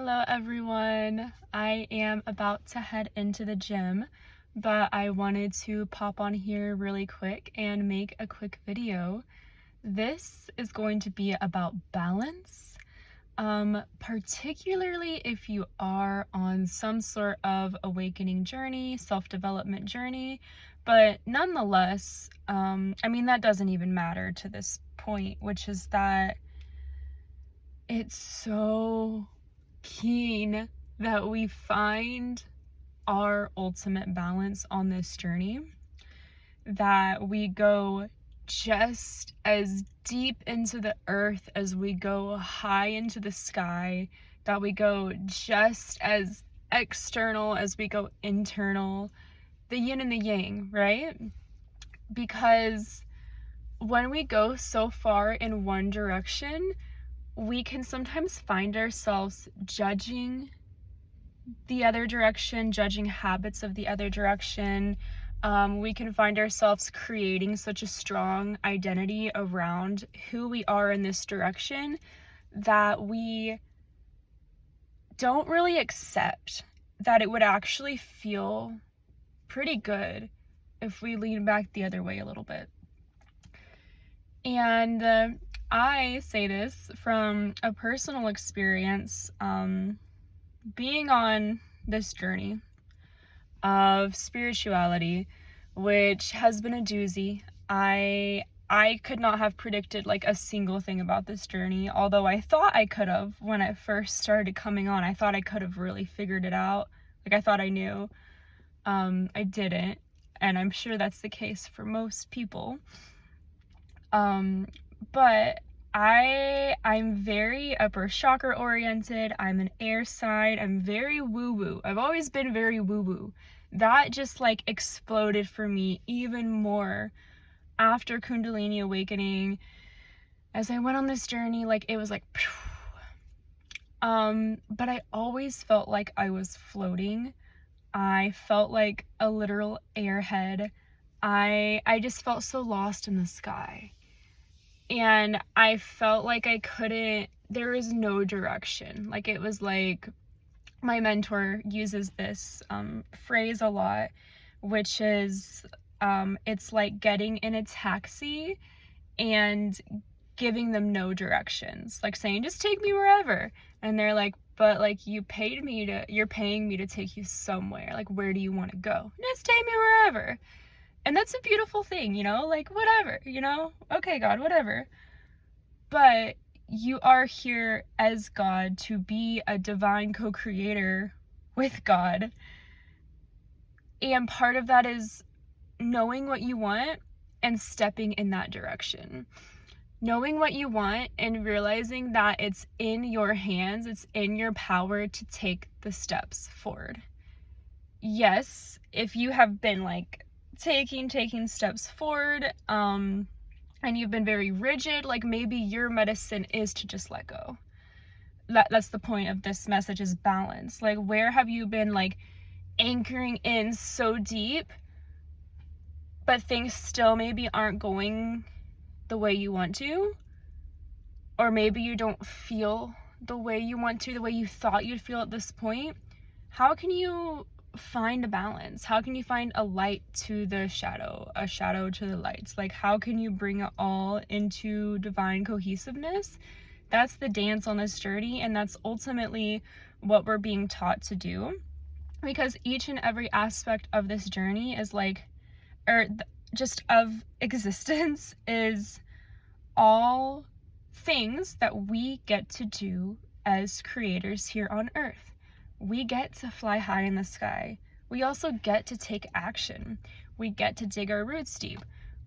Hello everyone. I am about to head into the gym, but I wanted to pop on here really quick and make a quick video. This is going to be about balance, particularly if you are on some sort of awakening journey, self-development journey, but nonetheless, that doesn't even matter to this point, which is that it's so keen that we find our ultimate balance on this journey, that we go just as deep into the earth as we go high into the sky, that we go just as external as we go internal, the yin and the yang, right? Because when we go so far in one direction, we can sometimes find ourselves judging the other direction, judging habits of the other direction. We can find ourselves creating such a strong identity around who we are in this direction that we don't really accept that it would actually feel pretty good if we lean back the other way a little bit. And I say this from a personal experience, being on this journey of spirituality, which has been a doozy. I could not have predicted like a single thing about this journey, although I thought I could have when I first started coming on. I thought I could have really figured it out. Like I thought I knew. I didn't, and I'm sure that's the case for most people. But I'm very upper chakra oriented. I'm an air sign. I'm very woo-woo. I've always been very woo-woo. That just like exploded for me even more after Kundalini awakening. As I went on this journey, like it was like phew. But I always felt like I was floating. I felt like a literal airhead. I just felt so lost in the sky. And I felt like there was no direction. Like it was like, my mentor uses this phrase a lot, which is, it's like getting in a taxi and giving them no directions. Like saying, just take me wherever. And they're like, but like you're paying me to take you somewhere. Like, where do you want to go? Just take me wherever. And that's a beautiful thing, like whatever, okay, God, whatever. But you are here as God to be a divine co-creator with God. And part of that is knowing what you want and stepping in that direction. Knowing what you want and realizing that it's in your hands, it's in your power to take the steps forward. Yes, if you have been like taking steps forward, and you've been very rigid, like maybe your medicine is to just let go. That's the point of this message, is balance. Like, where have you been like anchoring in so deep, but things still maybe aren't going the way you want to, or maybe you don't feel the way you want to, the way you thought you'd feel at this point? How can you find a balance? How can you find a light to the shadow, a shadow to the lights? Like, how can you bring it all into divine cohesiveness? That's the dance on this journey, and that's ultimately what we're being taught to do, because each and every aspect of this journey is like, just of existence, is all things that we get to do as creators here on earth. We get to fly high in the sky. We also get to take action. We get to dig our roots deep.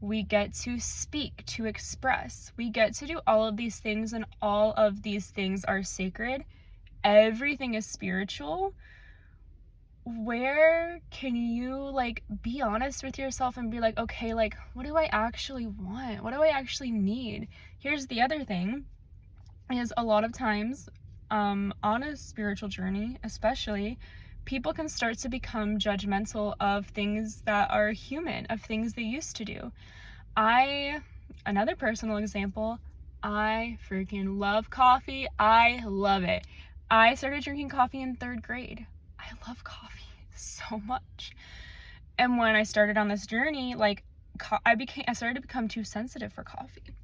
We get to speak, to express. We get to do all of these things, and all of these things are sacred. Everything is spiritual. Where can you like be honest with yourself and be like, okay, like what do I actually want? What do I actually need? Here's the other thing, is a lot of times, on a spiritual journey especially, people can start to become judgmental of things that are human, of things they used to do. Another personal example, I freaking love coffee. I love it. I started drinking coffee in 3rd grade. I love coffee so much. And when I started on this journey, like, I started to become too sensitive for coffee.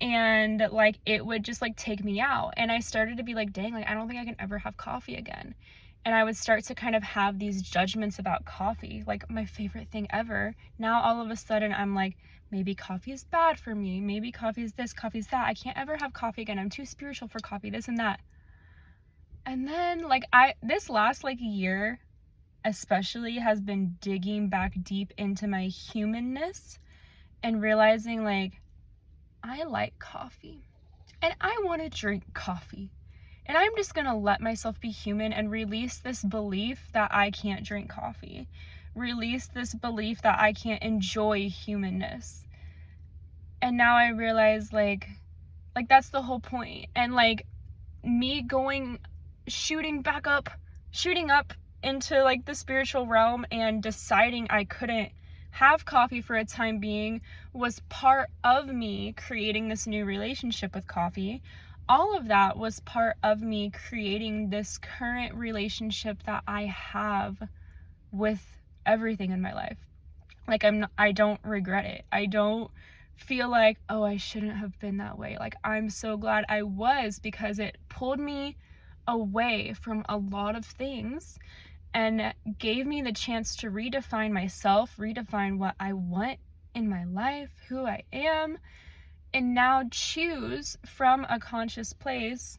And like, it would just like take me out. And I started to be like, dang, like, I don't think I can ever have coffee again. And I would start to kind of have these judgments about coffee, like my favorite thing ever. Now all of a sudden I'm like, maybe coffee is bad for me. Maybe coffee is this, coffee is that. I can't ever have coffee again. I'm too spiritual for coffee, this and that. And then like this last like year especially has been digging back deep into my humanness and realizing like, I like coffee and I want to drink coffee. And I'm just going to let myself be human and release this belief that I can't drink coffee. Release this belief that I can't enjoy humanness. And now I realize like that's the whole point. And like me shooting up into like the spiritual realm and deciding I couldn't have coffee for a time being was part of me creating this new relationship with coffee. All of that was part of me creating this current relationship that I have with everything in my life. Like I don't regret it. I don't feel like, oh, I shouldn't have been that way. Like, I'm so glad I was, because it pulled me away from a lot of things and gave me the chance to redefine myself, redefine what I want in my life, who I am, and now choose from a conscious place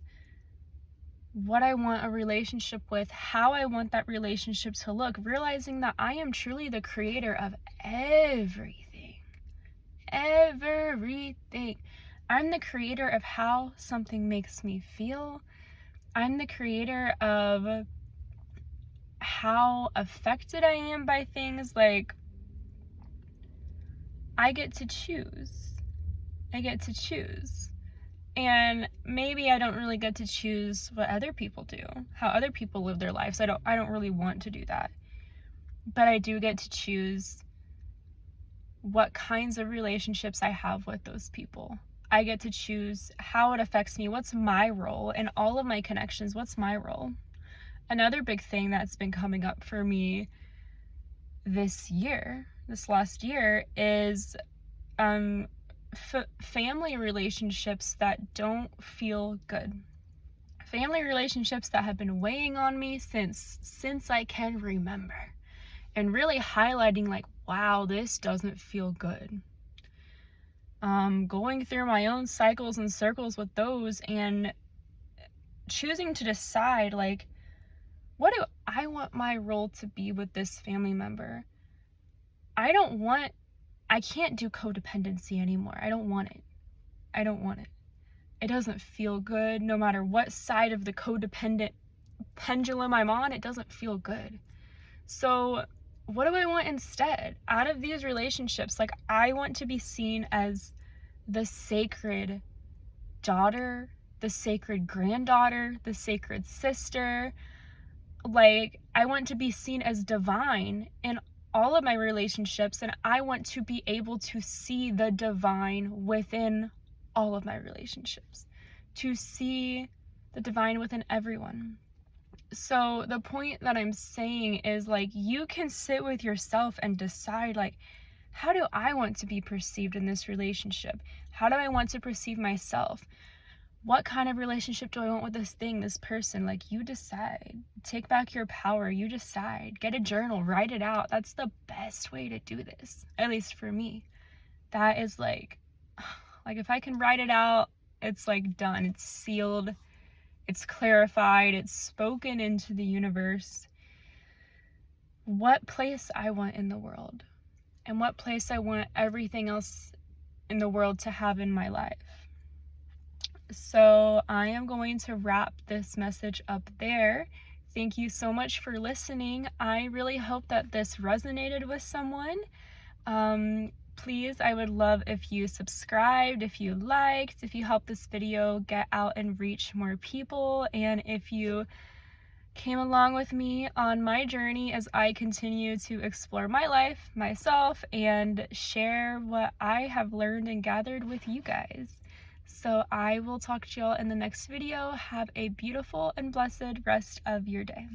what I want a relationship with, how I want that relationship to look, realizing that I am truly the creator of everything. Everything. I'm the creator of how something makes me feel. I'm the creator of how affected I am by things. Like, I get to choose. And maybe I don't really get to choose what other people do, how other people live their lives. I don't really want to do that. But I do get to choose what kinds of relationships I have with those people. I get to choose how it affects me. What's my role in all of my connections? What's my role? Another big thing that's been coming up for me this last year, is family relationships that don't feel good. Family relationships that have been weighing on me since I can remember, and really highlighting like, wow, this doesn't feel good. Going through my own cycles and circles with those, and choosing to decide like, what do I want my role to be with this family member? I can't do codependency anymore. I don't want it. It doesn't feel good. No matter what side of the codependent pendulum I'm on, it doesn't feel good. So what do I want instead? Out of these relationships, like, I want to be seen as the sacred daughter, the sacred granddaughter, the sacred sister. Like, I want to be seen as divine in all of my relationships, and I want to be able to see the divine within all of my relationships, to see the divine within everyone. So the point that I'm saying is, like, you can sit with yourself and decide, like, how do I want to be perceived in this relationship? How do I want to perceive myself? What kind of relationship do I want with this person? Like, you decide. Take back your power. You decide. Get a journal. Write it out. That's the best way to do this, at least for me. That is like if I can write it out, it's like done. It's sealed. It's clarified. It's spoken into the universe. What place I want in the world, and what place I want everything else in the world to have in my life. So I am going to wrap this message up there. Thank you so much for listening. I really hope that this resonated with someone. Please, I would love if you subscribed, if you liked, if you helped this video get out and reach more people, and if you came along with me on my journey as I continue to explore my life, myself, and share what I have learned and gathered with you guys. So I will talk to y'all in the next video. Have a beautiful and blessed rest of your day.